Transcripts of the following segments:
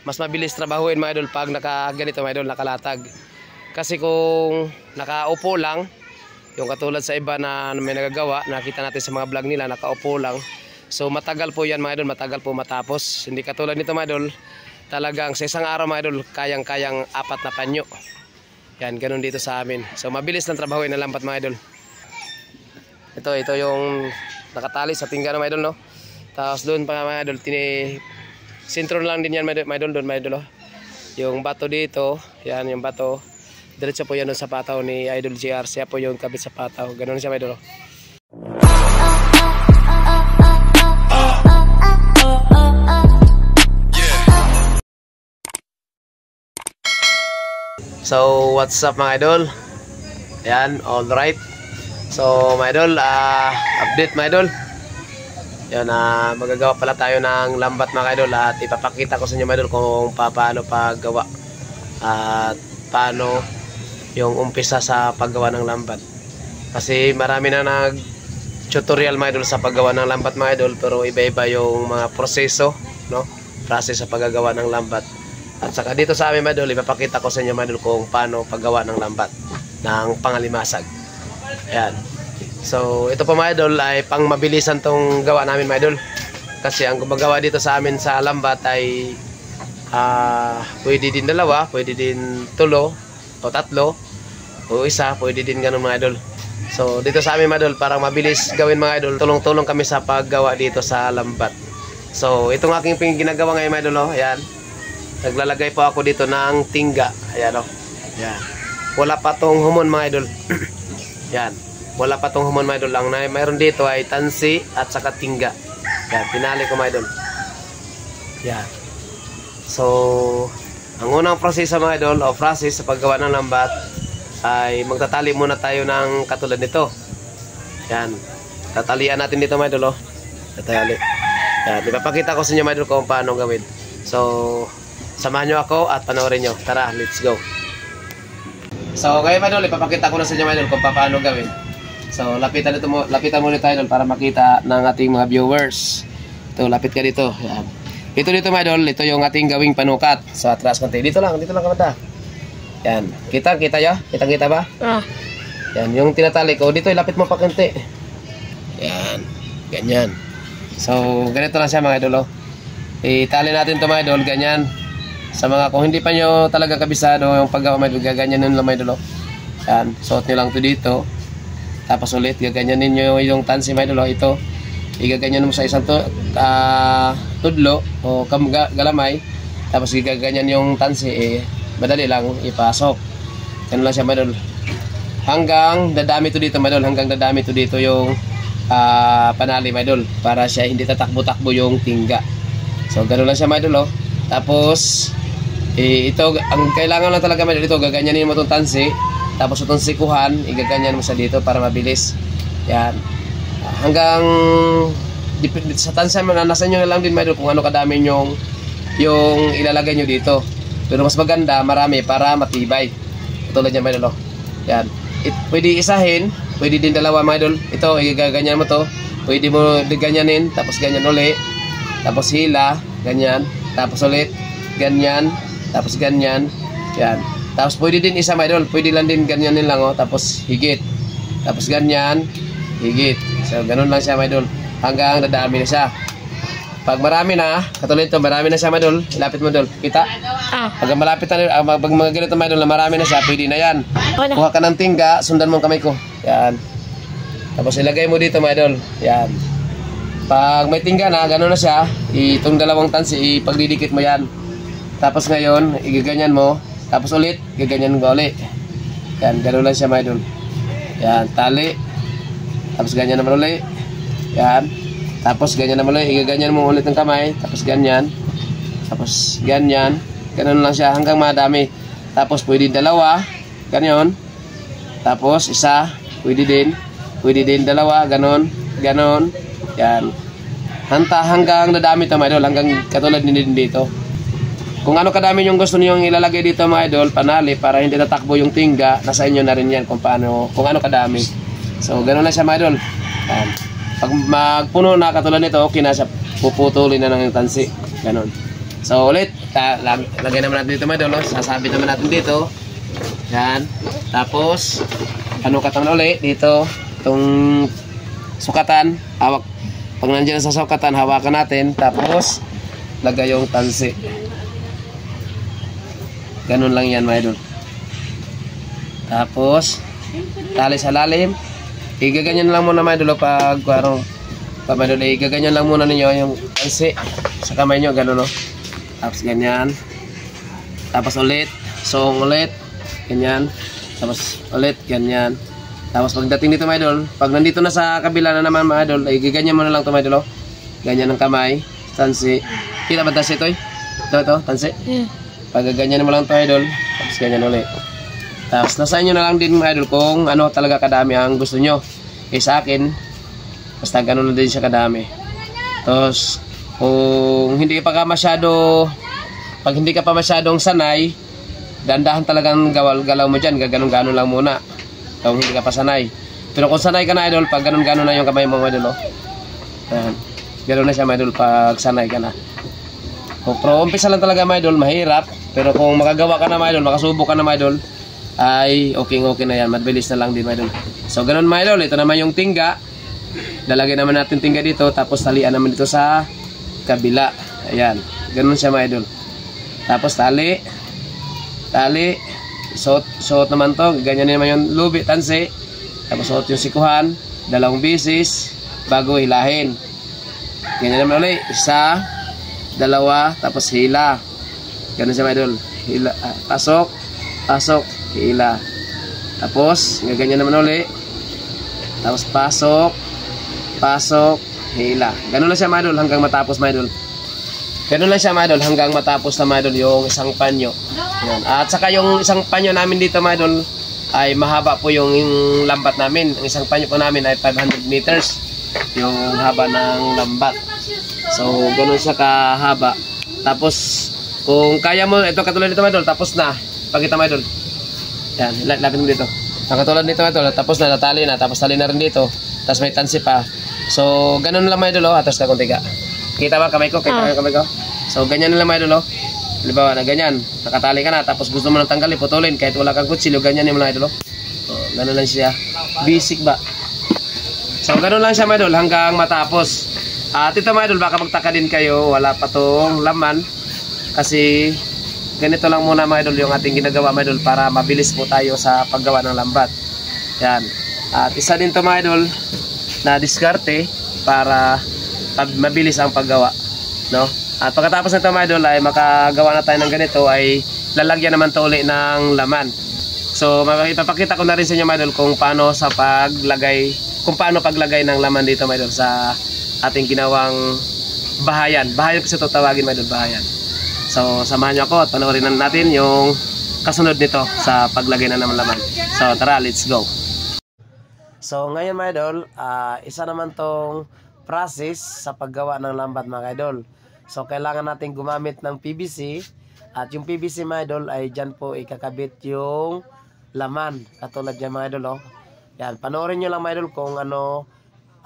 mas mabilis trabahuin mga idol pag nakaganito mga idol, nakalatag. Kasi kung nakaupo lang, yung katulad sa iba na may nagagawa, nakita natin sa mga vlog nila, nakaupo lang. So matagal po yan mga idol, matagal po matapos. Hindi katulad nito mga idol, talagang sa isang araw mga idol, kayang-kayang 4 na panyo. Yan, ganun dito sa amin. So mabilis lang trabahuin ng lambat mga idol. Ito yung nakatali sa tingga mga idol, no? Tapos doon pa mga idol, sintro lang din yan mga idol, doon mga idol, oh. Yung bato dito, yan yung bato. Diretso po yan doon sa pataw ni Idol JR. Siya po yung kabit sa pataw. Ganun siya mga idol, oh. So what's up mga idol? Yan, all right. So mga idol, update mga idol. Yan, magagawa pala tayo ng lambat mga idol, at ipapakita ko sa inyo mga idol kung paano paggawa at paano yung umpisa sa paggawa ng lambat. Kasi marami na nag tutorial mga idol sa paggawa ng lambat mga idol, pero iba-iba yung mga proseso, no? Process sa paggagawa ng lambat. At saka dito sa amin mga idol, ipapakita ko sa inyo mga idol kung paano paggawa ng lambat ng pangalimasag. Ayan. So ito po mga idol ay pang mabilisan tong gawa namin mga idol. Kasi ang gumagawa dito sa amin sa lambat ay pwede din 2, pwede din 3 o 3 o 1, pwede din ganun mga idol. So dito sa amin mga idol, parang mabilis gawin mga idol, tulong-tulong kami sa paggawa dito sa lambat. So itong aking ginagawa ngayon mga idol, oh, ayan. Naglalagay po ako dito ng tingga. Ayan, oh. Ayan. Wala pa tong humon mga idol. Ayan. Wala pa tong humon mga idol. Ang mayroon dito ay tansi at saka tingga. Ayan, pinali ko mga idol. Ayan. So ang unang proseso mga idol, o process sa paggawa ng lambat, ay magtatali muna tayo ng katulad nito. Yan. Tatalian natin dito mga idol, oh. Tatali. Yan. Ipapakita ko sa inyo mga idol kung paano gawin. So samahan nyo ako at panoorin nyo. Tara, let's go. So kayo mga idol, ipapakita ko na sa inyo mga idol kung paano gawin. So lapitan muna tayo idol para makita ng ating mga viewers. Ito, lapit ka dito. Yan. Dito mga idol, ito yung ating gawing panukat. So atras konti. Dito lang kamata. Yan. Kita ya? Kita ba? Yan, yung tinatali ko. Dito, lapit mo pa konti. Yan. Ganyan. So ganito lang siya mga idol, oh. Itali natin ito mga idol, ganyan. Sa mga, kung hindi pa nyo talaga kabisado yung paggawa mga idol, gaganyan nyo lang mga idol, oh. Yan. Suot nyo lang ito dito. Tapos ulit, gaganyan ninyo yung tansi mga idol, oh. Ito. Igaganyan mo sa isang tudlo o galamay, tapos igaganyan yung tansi, madali lang ipasok. Ganun lang siya madol. Hanggang dadami to dito madol, hanggang dadami to dito yung panali madol, para siya hindi tatakbo-takbo yung tingga. So ganun lang siya madol, oh. Tapos ito, ang kailangan lang talaga madol, ito gaganyanin mo itong tansi, tapos itong sikuhan, igaganyan mo sa dito para mabilis. Yan. Hanggang sa tansa mo na nasa inyo lang din mga idol kung ano kadami yung ilalagay nyo dito. Pero mas maganda marami para matibay. Katulad niya mga idol, oh. Yan. Pwede isahin, pwede din 2 mga idol. Ito, igaganyan mo to. Pwede mo ganyanin, tapos ganyan ulit. Tapos hila, ganyan. Tapos ulit, ganyan. Tapos ganyan. Yan. Tapos pwede din isa mga idol. Pwede lang din ganyanin lang, oh. Tapos higit. Tapos ganyan. Higit. So ganun lang siya mga idol, hanggang dadami na siya. Pag marami na, katulad ito, marami na siya mga idol, ilapit mo idol, kita? Pag malapit na, pag mga ganito mga idol na marami na siya, pwede na yan. Kuha ka ng tingga, sundan mo ang kamay ko. Yan. Tapos ilagay mo dito mga idol. Yan. Pag may tingga na, ganun na siya, itong 2 tansi, ipagdidikit mo yan. Tapos ngayon, igaganyan mo, tapos ulit, igaganyan mo ulit. Yan, ganun lang siya mga idol. Yan, tali. Tapos ganyan naman ulit. Yan. Tapos ganyan naman ulit. Igaganyan mo ulit ng kamay. Tapos ganyan. Tapos ganyan. Ganun lang siya hanggang madami. Tapos pwede 2. Ganyan. Tapos isa. Pwede din. Pwede din 2. Ganon. Ganon. Yan. Hanggang dadami ito mga idol. Hanggang katulad din dito. Kung ano kadami yung gusto niyo ilalagay dito mga idol, panali, para hindi tatakbo yung tingga, nasa inyo na rin yan kung ano kadami. So, gano'n na siya mga idol. Pag magpuno na katulad nito, okay na siya. Puputulin na ng tansi. Gano'n. So ulit, lagay naman natin dito mga idol, sasabit naman natin dito. Yan. Tapos panukat naman ulit dito itong sukatan, hawak. Pag nandiyan sa sukatan, hawakan natin. Tapos lagay yung tansi. Ganun lang yan mga idol. Tapos tali sa lalim. Igaganyan lang muna mga idol pag mga idol, igaganyan lang muna ninyo yung tansi sa kamay nyo, ganun, no? Tapos ganyan. Tapos ulit, song ulit, ganyan. Tapos ulit, ganyan. Tapos pagdating dito mga idol, pag nandito na sa kabila na naman mga idol, ay giganyan mo na lang ito mga idol, oh. Ganyan ang kamay, tansi. Kita ba tansi ito, eh? Ito, tansi. Pag ganyan mo lang ito idol, tapos ganyan ulit. Tapos nasa inyo na lang din mga idol kung ano talaga kadami ang gusto nyo. Eh sa akin, basta ganun na din siya kadami. Tapos kung hindi ka pa masyado, pag hindi ka pa masyadong sanay, dandahan talagang galaw mo dyan, gaganong-ganon lang muna kung hindi ka pa sanay. Pero kung sanay ka na idol, pag ganon-ganon na yung kamay mo mga idol, oh. Gano'n na siya mga idol pag sanay ka na. Pero umpisa lang talaga mga idol, mahirap. Pero kung makagawa ka na mga idol, makasubok ka na mga idol, ay okay na yan, mabilis na lang din mga idol. So ganun mga idol, ito naman yung tingga. Lalagay naman natin tingga dito, tapos talian naman dito sa kabila. Ayan, ganun siya mga idol. Tapos tali, suot naman to, ganyan naman yung lubi, tansi. Tapos suot yung sikuhan, 2 bisis bago hilahin. Ganyan naman ulit, 1, 2, tapos hila. Ganun siya mga idol, hila, pasok, hila. Tapos ganyan naman ulit, tapos pasok, hila. Ganun lang siya mga idol hanggang matapos mga idol. Ganun lang siya mga idol hanggang matapos na mga idol yung isang panyo. Yan. At saka yung isang panyo namin dito mga idol ay mahaba po yung lambat namin. Ang isang panyo po namin ay 500 meters yung haba ng lambat. So ganun siya kahaba. Tapos kung kaya mo, ito katulad nito mga idol, tapos na. Pakita mga idol. Yan, lapit mo dito. Ang katulad nito mga idol, tapos na, natali na, tapos tali na rin dito. Tapos may tansi pa. So ganun lang mga idol, oh. Atas ka kung tiga. Kita ba kamay ko? Kita kamay ko? So ganyan lang mga idol, oh. Halimbawa na ganyan, nakatali ka na, tapos gusto mo nang tanggalin, putulin, kahit wala kang kutsilyo, ganyan yung mga idol, oh. Ganun lang siya. Basic ba? So ganun lang siya mga idol hanggang matapos. At ito mga idol, baka magtaka din kayo, wala pa tong laman. Kasi ganito lang muna mga idol yung ating ginagawa mga idol para mabilis po tayo sa paggawa ng lambat. Yan. At isa din to mga idol na diskarte para mabilis ang paggawa, no? At pagkatapos nito mga idol ay makagawa na tayo ng ganito, ay lalagyan naman to uli ng laman. So ipapakita ko na rin sa inyo mga idol kung paano paglagay ng laman dito mga idol sa ating ginawang bahayan. Bahayan kasi ito tawagin mga idol, bahayan. So samahan nyo ako at panoorin natin yung kasunod nito sa paglagay na ng laman. So tara, let's go. So ngayon mga idol, isa naman tong process sa paggawa ng lambat mga idol. So kailangan natin gumamit ng PVC, at yung PVC mga idol ay dyan po ikakabit yung laman. Katulad yan mga idol, oh. Yan, panoorin nyo lang mga idol kung ano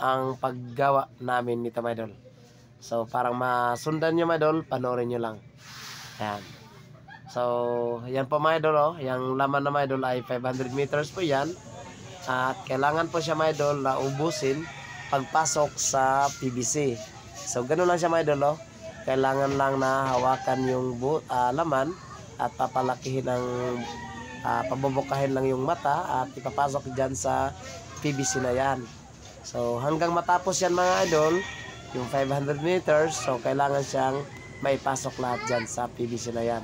ang paggawa namin nito mga idol. So parang masundan nyo mga idol, panoorin nyo lang. Yan. So yan po mga idol, oh. Yung laman na mga idol ay 500 meters po yan. At kailangan po siya mga idol na ubusin pagpasok sa PVC. So ganun lang siya mga idol, oh. Kailangan lang na hawakan yung laman at papalakihin ng pabubukahin lang yung mata at ipapasok dyan sa PVC na yan. So hanggang matapos yan mga idol, yung 500 meters, so kailangan siyang maipasok lahat dyan sa PVC na yan.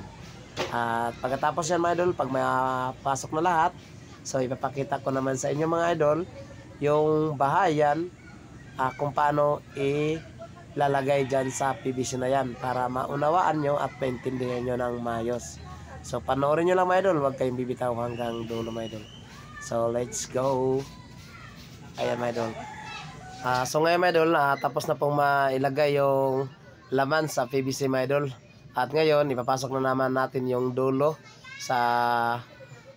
At pagkatapos yan mga idol, pag mapasok na lahat, so ipapakita ko naman sa inyo mga idol yung bahayan, kung paano lalagay dyan sa PVC na yan para maunawaan nyo at maintindihan nyo ng mayos. So panoorin nyo lang mga idol, huwag kayong bibitaw hanggang dulo mga idol. So let's go. Ayan mga idol. So ngayon mga idol, tapos na pong mailagay yung laman sa PVC mga idol. At ngayon ipapasok na naman natin yung dulo sa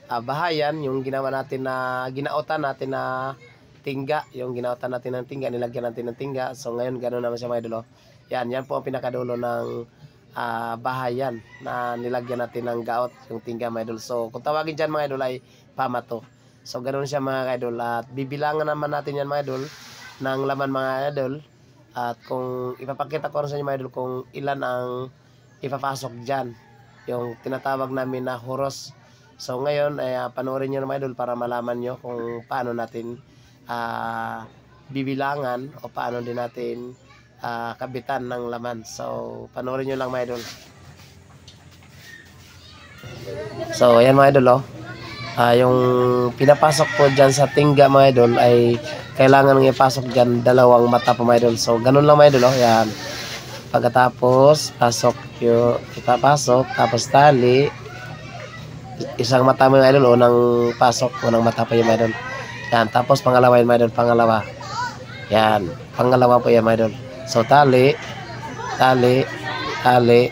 bahayan, yung ginawa natin na ginautan natin na tingga, yung ginautan natin ng tingga, nilagyan natin ng tingga. So ngayon ganoon naman siya mga idol, oh. Yan po ang pinakadulo ng bahayan na nilagyan natin ng gaot, yung tingga mga idol. So kung tawagin dyan mga idol ay pamato. So ganoon siya mga idol, at bibilangan naman natin yan mga idol ng laman mga idol, at kung ipapakita ko rin sa inyo mga idol kung ilan ang ipapasok dyan, yung tinatawag namin na huros. So ngayon ay panoorin nyo na mga idol para malaman nyo kung paano natin bibilangan o paano din natin kabitan ng laman. So panoorin nyo lang mga idol. So ayan mga idol, yung pinapasok po dyan sa tingga mga idol ay kailangan ng ipasok dyan 2 mata po mga idol. So ganun lang mga idol, yan. Pagkatapos pasok yung ipapasok, tapos tali, isang mata mga idol, unang pasok, unang mata po yung mga idol. Yan, tapos pangalawa yung mga idol, pangalawa. Yan, pangalawa po yung mga idol. So tali, tali, tali,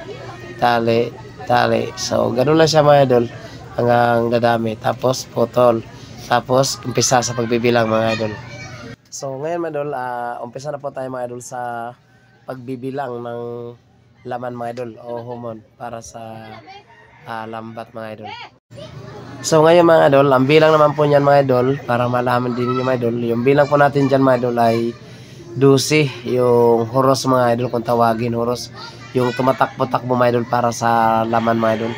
tali, tali. So ganun lang siya mga idol hanggang dadami. Tapos putol. Tapos umpisa sa pagbibilang mga idol. So ngayon mga idol, umpisa na po tayo mga idol sa pagbibilang ng laman mga idol o humon para sa lambat mga idol. So ngayon mga idol, ang bilang naman po niyan mga idol, para malaman din niyo mga idol, yung bilang po natin dyan mga idol ay 12, yung huros mga idol, kung tawagin huros, yung tumatakbo-takbo mga idol para sa laman mga idol.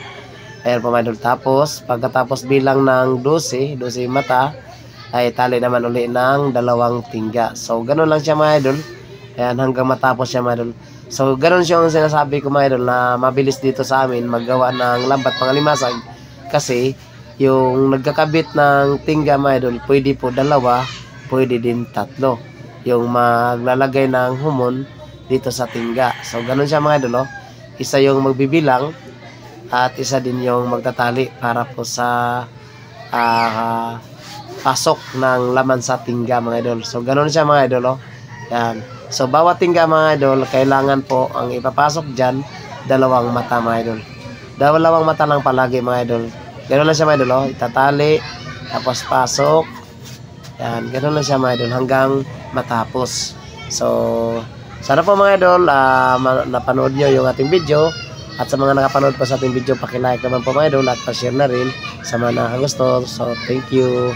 Ayan po mga idol. Tapos pagkatapos bilang ng 12 mata, ay tali naman uli ng 2 tingga. So ganun lang siya mga idol. Ayan, hanggang matapos siya mga idol. So ganun siya yung sinasabi ko mga idol na mabilis dito sa amin maggawa ng lambat pangalimasag, kasi yung nagkakabit ng tingga mga idol, pwede po 2, pwede din 3 yung maglalagay ng humon dito sa tingga. So ganun siya mga idol, isa yung magbibilang at isa din yung magtatali para po sa pasok ng laman sa tingga mga idol. So ganun siya mga idol, yan. So bawat tingga mga idol, kailangan po ang ipapasok dyan 2 mata mga idol. 2 mata lang palagi mga idol. Ganun lang siya mga idol, itatali, tapos pasok. Yan, ganun lang siya mga idol hanggang matapos. So sana po mga idol, napanood nyo yung ating video. At sa mga nakapanood po sa ating video, paki-like naman po mga idol at pa-share na rin sa mga nakagusto. So thank you.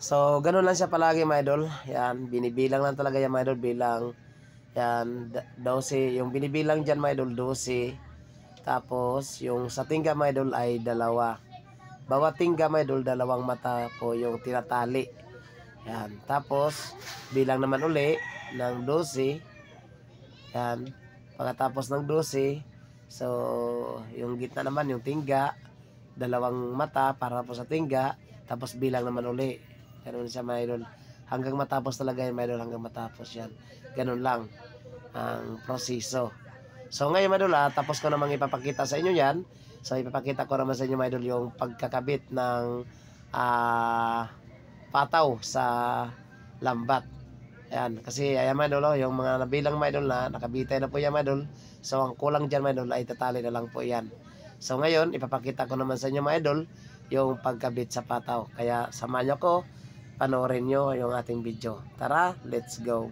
So ganun lang siya palagi mga idol. Yan, binibilang lang talaga yan mga idol, bilang. Yan, 12. Yung binibilang dyan mga idol, 12. Tapos yung sa tingga mga idol ay 2. Bawat tingga mga idol, 2 mata po yung tinatali. Yan, tapos bilang naman uli ng 12. Yan, pagkatapos ng 12, so yung gitna naman yung tingga, 2 mata para po sa tingga, tapos bilang naman uli. Ganun siya mga idol hanggang matapos talaga yan mga idol, hanggang matapos yan. Ganun lang ang proseso. So ngayon mga idol, tapos ko namang ipapakita sa inyo yan. So ipapakita ko naman sa inyo mga idol yung pagkakabit ng pataw sa lambat. Ayan, kasi ayan mga idol, yung mga nabilang mga idol na nakabitay na po yan mga idol. So ang kulang dyan mga idol ay tatali na lang po yan. So ngayon ipapakita ko naman sa inyo mga idol yung pagkabit sa pataw. Kaya samahan nyo ko, panoorin nyo yung ating video. Tara, let's go.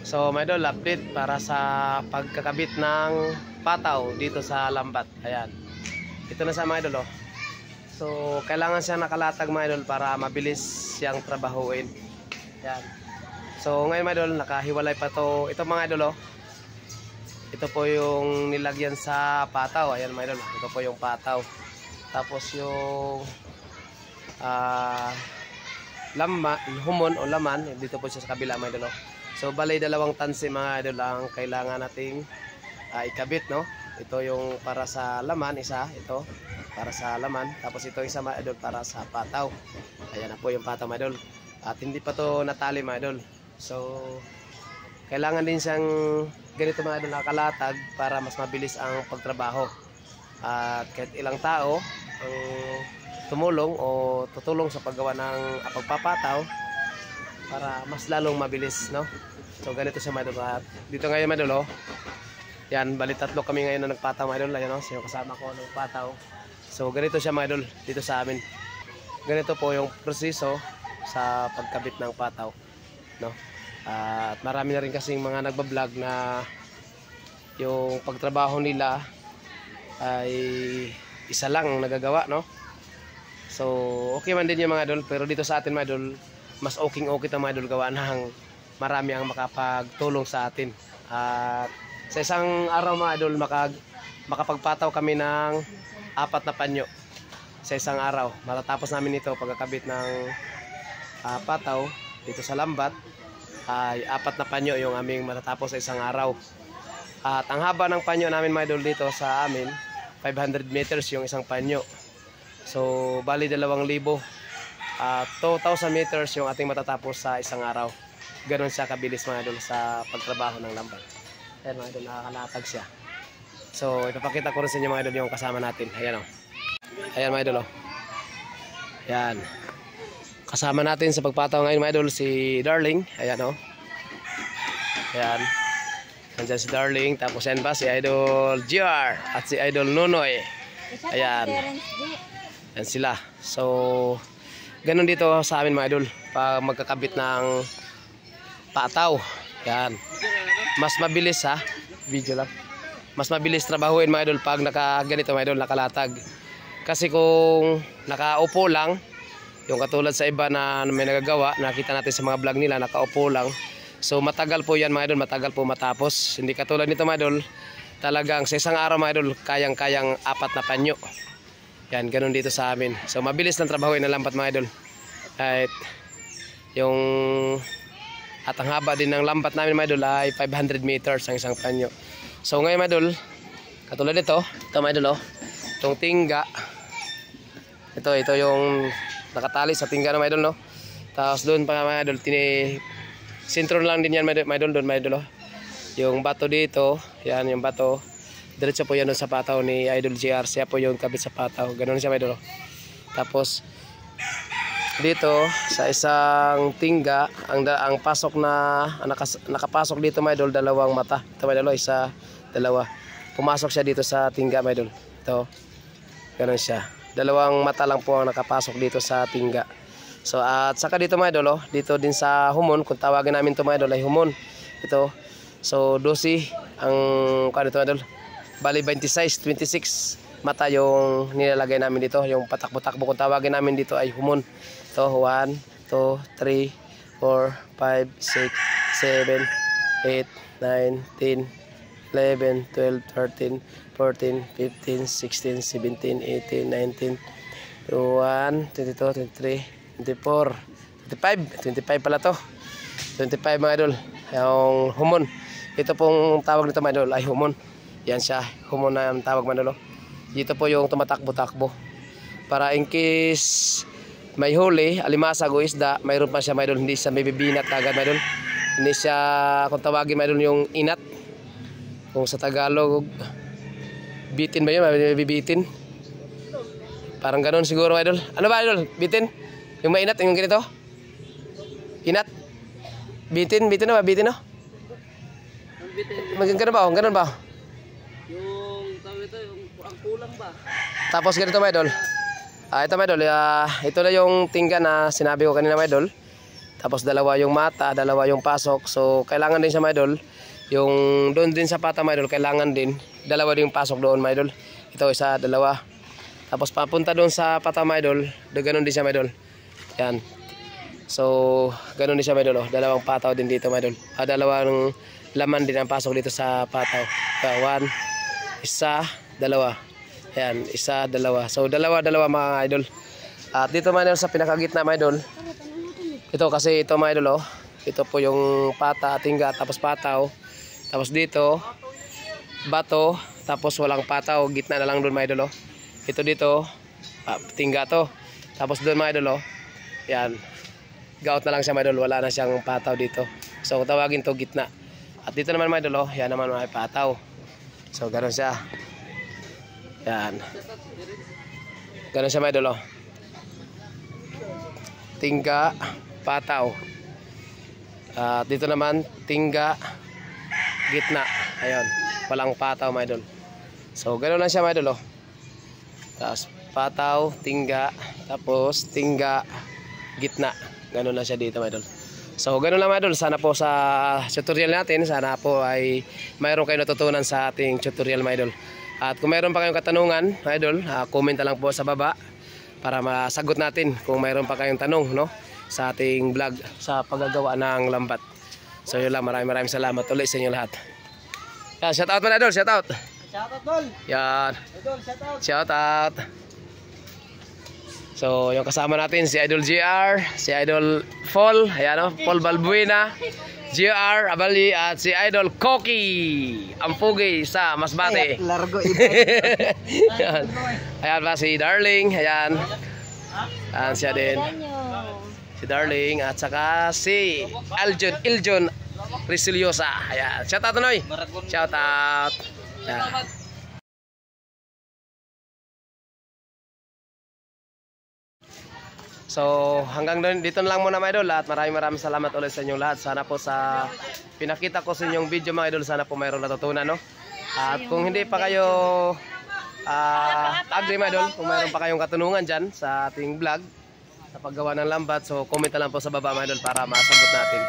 So mga idol, update para sa pagkakabit ng pataw dito sa lambat. Ayan, ito na sa mga idol. So kailangan siya nakalatag mga idol para mabilis siyang trabahuin. Ayan. So ngayon mga idol, nakahiwalay pa to. Ito mga idol, ito po yung nilagyan sa pataw. Ayan mga idol, ito po yung pataw. Tapos yung humon o laman, dito po siya sa kabila mga idol. So balay 2 tansi mga idol ang kailangan nating ikabit, no? Ito yung para sa laman, isa, ito para sa laman. Tapos ito isa mga idol para sa pataw. Ayan na po yung pataw mga idol. At hindi pa to natali mga idol. So kailangan din siyang ganito mga idol, nakalatag para mas mabilis ang pagtrabaho. At kahit ilang tao ang tumulong o tutulong sa paggawa ng pagpapataw para mas lalong mabilis, no? So ganito siya mga idol. At dito ngayon mga idol, yan, bali 3 kami ngayon na nagpataw mga idol. Ayan, so kasama ko nagpataw. So ganito siya mga idol dito sa amin. Ganito po yung proseso sa pagkabit ng pataw, no? At marami na rin kasing mga nagbablog na yung pagtrabaho nila ay isa lang ang nagagawa, no? So okay man din yung mga idol, pero dito sa atin mga idol, mas okay mga idol, gawa ng marami ang makapagtulong sa atin. At sa isang araw mga idol, makapagpataw kami ng 4 na panyo sa isang araw. Matatapos namin ito pagkakabit ng pataw dito sa lambat, ay 4 na panyo yung aming matatapos sa isang araw. At ang haba ng panyo namin mga idol dito sa amin, 500 meters yung isang panyo. So bali 2,000, 2,000 meters yung ating matatapos sa isang araw. Ganon siya kabilis mga idol sa pagtrabaho ng lambat. Ayan mga idol, nakakalatag siya. So ipapakita ko rin sa inyo mga idol yung kasama natin. Ayan o. Ayan mga idol o. Ayan. Kasama natin sa pagpataw ngayon mga idol si Darling. Ayan o. Ayan. Nandiyan si Darling. Tapos yan pa si Idol GR at si Idol Nonoy. Ayan. Ayan sila. So ganun dito sa amin mga idol, pag magkakabit ng pataw. Ayan. Mas mabilis ha. Video lang. Mas mabilis trabahuin mga idol pag nakaganito mga idol, nakalatag. Kasi kung nakaupo lang, yung katulad sa iba na may nagagawa, nakita natin sa mga vlog nila, nakaupo lang. So matagal po yan mga idol, matagal po matapos. Hindi katulad nito mga idol, talagang sa isang araw mga idol, kayang-kayang 4 na panyo. Yan, ganun dito sa amin. So mabilis lang trabahuin ng lambat mga idol. At yung at ang haba din ng lambat namin mga idol ay 500 meters ang isang panyo. So ngayon mga idol, katulad nito, ito mga idol oh, itong tingga. Ito yung nakatali sa tingga ng mga idol, no? Tapos doon pa mga idol, sintro lang din yan mga idol, doon mga idol, oh. Yung bato dito, yan yung bato. Diretso po yan doon sa pataw ni Idol GR. Siya po yung kabit sa pataw. Ganun siya mga idol, oh. Tapos dito sa isang tingga, ang pasok na nakapasok dito mga idol, 2 mata. Ito mga idol, 1, 2. Pumasok siya dito sa tingga mga idol. Ito. Ganun siya. 2 mata lang po ang nakapasok dito sa tingga. So at saka dito mga idol, oh, dito din sa humon, kung tawagin namin ito mga idol ay humon. Ito. So 12 ang kanito mga idol. Bali 26 mata yung nilalagay namin dito, yung patakbo-takbo kung tawagin namin dito ay humon. Ito 1, 2, 3, 4, 5, 6, 7, 8, 9, 10, 11, 12, 13, 14, 15, 16, 17, 18, 19, 21, 22, 23, 24, 25 pala to. 25 mga idol, yung humon. Ito pong tawag nito mga idol ay humon. Yan siya, humon na ang tawag mga idol. Dito po yung tumatakbo-takbo. Para in case may huli, alimasag o isda, mayroon pa siya mga idol, hindi siya may bibinat agad mga idol. Hindi siya, kung tawagin mga idol, yung inat. Kung sa Tagalog, bitin ba yun? May bibitin. Parang ganun siguro idol. Ano ba idol? Bitin? Yung mainat, yung ganito? Inat? Bitin? Bitin na ba? Bitin no? Ganun ba? Ganun ba? Yung tawag ito, yung ang kulang ba? Tapos ganito mga idol. Ito mga idol, ito na yung tingga na sinabi ko kanina mga idol. Tapos 2 yung mata, 2 yung pasok. So kailangan din siya mga idol. Yung doon din sa pata mga idol, kailangan din 2 din yung pasok doon mga idol. Ito 1, 2. Tapos papunta doon sa pata mga idol, ganoon din siya mga idol. Yan. So ganoon din siya mga idol, 2 pataw din dito mga idol. 2 laman din ang pasok dito sa pataw. 1, 1, 2. Yan, 1, 2. So 2 mga idol. At dito mga idol sa pinakagitna mga idol. Ito kasi ito mga idol, oh. Ito po yung pata, tingga, tapos pataw. Tapos dito, bato, tapos walang pataw, gitna na lang doon mga idol, oh. Ito dito, tingga to. Tapos doon mga idol, oh. Yan. Gout na lang siya mga idol, wala na siyang pataw dito. So kung tawagin to gitna. At dito naman mga idol, oh, yan naman mga pataw. So ganoon siya. Yan. Ganoon siya mga idol, oh. Tingga, pataw. Dito naman tingga, gitna. Ayun, walang pataw mga idol. So ganoon lang siya mga idol, oh. Tapos pataw, tingga, tapos tingga, gitna. Ganoon lang siya dito mga idol. So ganun lang mga idol, sana po sa tutorial natin, sana po ay mayroon kayo natutunan sa ating tutorial mga idol. At kung mayroon pa kayong katanungan mga idol, comment na lang po sa baba para masagot natin kung mayroon pa kayong tanong, no, sa ating vlog sa paggagawa ng lambat. So yun lang, maraming salamat ulit sa inyo lahat. Yan, shout out mga idol, shout out. Shout out, Dol. Yan, Idol, shout out. shout out. So yung kasama natin si Idol GR, si Idol Paul, ayan o, Paul Balbuena, GR Abali at si Idol Koki, ang pugi sa Masbate. Largo Ayan. Ayan pa si Darling, ayan. Ayan siya din. Si Darling at saka si Iljon Resiliosa. Ayan. Shout out Noy. Shout out. Ayan. So hanggang dito na lang muna mga idol at maraming salamat ulit sa inyong lahat. Sana po sa pinakita ko sa inyong video mga idol, sana po mayroong natutunan, no? At kung hindi pa kayo agree mga idol, kung mayroon pa kayong katanungan dyan sa ating vlog sa paggawa ng lambat, so comment na lang po sa baba mga idol para masagot natin.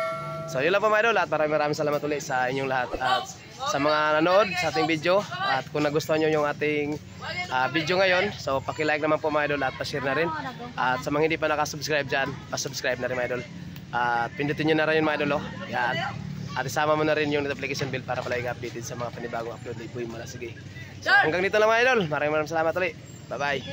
So yun lang po mga idol at maraming salamat ulit sa inyong lahat at sa mga nanood sa ating video. At kung nagustuhan nyo yung ating video ngayon, so paki-like naman po mga idol at pa-share na rin. At sa mga hindi pa nakasubscribe dyan, pa-subscribe na rin mga idol. At pindutin nyo na rin yung mga idol, oh. Yan. At isama mo na rin yung notification bell para palagi updated sa mga panibagong upload na ipuin mo na. Sige. So hanggang dito lang mga idol, maraming salamat ulit. Bye bye.